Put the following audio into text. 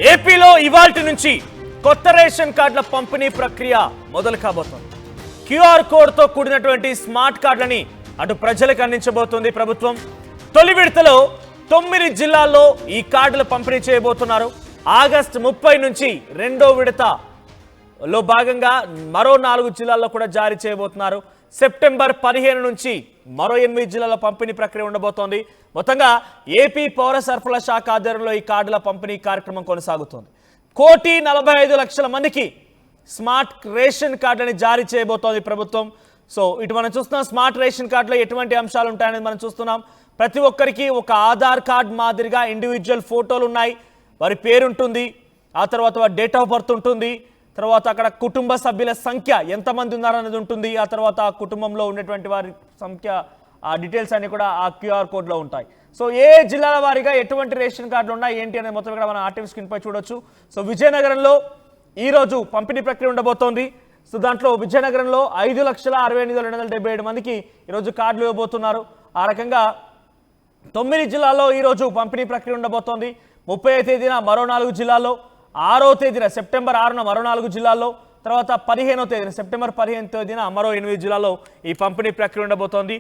ఏపీలో ఇవాల్టి నుంచి కొత్త రేషన్ కార్డుల పంపిణీ ప్రక్రియ మొదలు కాబోతోంది. క్యూఆర్ కోడ్తో కూడినటువంటి స్మార్ట్ కార్డులని అటు ప్రజలకు అందించబోతోంది ప్రభుత్వం. తొలి విడతలో 9 జిల్లాల్లో ఈ కార్డులు పంపిణీ చేయబోతున్నారు. ఆగస్టు 30 నుంచి రెండో విడతలో భాగంగా మరో 4 జిల్లాల్లో కూడా జారీ చేయబోతున్నారు. సెప్టెంబర్ 15 నుంచి మరో 8 జిల్లాల పంపిణీ ప్రక్రియ ఉండబోతోంది. మొత్తంగా ఏపీ పౌర సరఫరాల శాఖ ఆధ్వర్యంలో ఈ కార్డుల పంపిణీ కార్యక్రమం కొనసాగుతోంది. 1,45,00,000 మందికి స్మార్ట్ రేషన్ కార్డులని జారీ చేయబోతోంది ప్రభుత్వం. సో ఇటు మనం చూస్తున్నాం, స్మార్ట్ రేషన్ కార్డులో ఎటువంటి అంశాలు ఉంటాయనేది మనం చూస్తున్నాం. ప్రతి ఒక్కరికి ఒక ఆధార్ కార్డ్ మాదిరిగా ఇండివిజువల్ ఫోటోలు ఉన్నాయి, వారి పేరు ఉంటుంది, ఆ తర్వాత వారి డేట్ ఆఫ్ బర్త్ ఉంటుంది, తర్వాత అక్కడ కుటుంబ సభ్యుల సంఖ్య ఎంతమంది ఉన్నారనేది ఉంటుంది, ఆ తర్వాత ఆ కుటుంబంలో ఉన్నటువంటి వారి సంఖ్య, ఆ డీటెయిల్స్ అన్ని కూడా ఆ క్యూఆర్ కోడ్లో ఉంటాయి. సో ఏ జిల్లాల వారీగా ఎటువంటి రేషన్ కార్డులు ఉన్నాయి ఏంటి అనేది మొత్తం ఇక్కడ మనం ఆర్టీవీ స్క్రీన్ పై చూడొచ్చు. సో విజయనగరంలో ఈరోజు పంపిణీ ప్రక్రియ ఉండబోతోంది. సో దాంట్లో విజయనగరంలో 5,68,277 మందికి ఈరోజు కార్డులు ఇవ్వబోతున్నారు. ఆ రకంగా 9 జిల్లాల్లో ఈరోజు పంపిణీ ప్రక్రియ ఉండబోతోంది. 30వ తేదీన మరో 4 జిల్లాల్లో, 6వ తేదీన సెప్టెంబర్ 6న మరో 4 జిల్లాల్లో, తర్వాత 15వ తేదీన సెప్టెంబర్ 15వ తేదీన మరో 8 జిల్లాల్లో ఈ పంపిణీ ప్రక్రియ ఉండబోతోంది.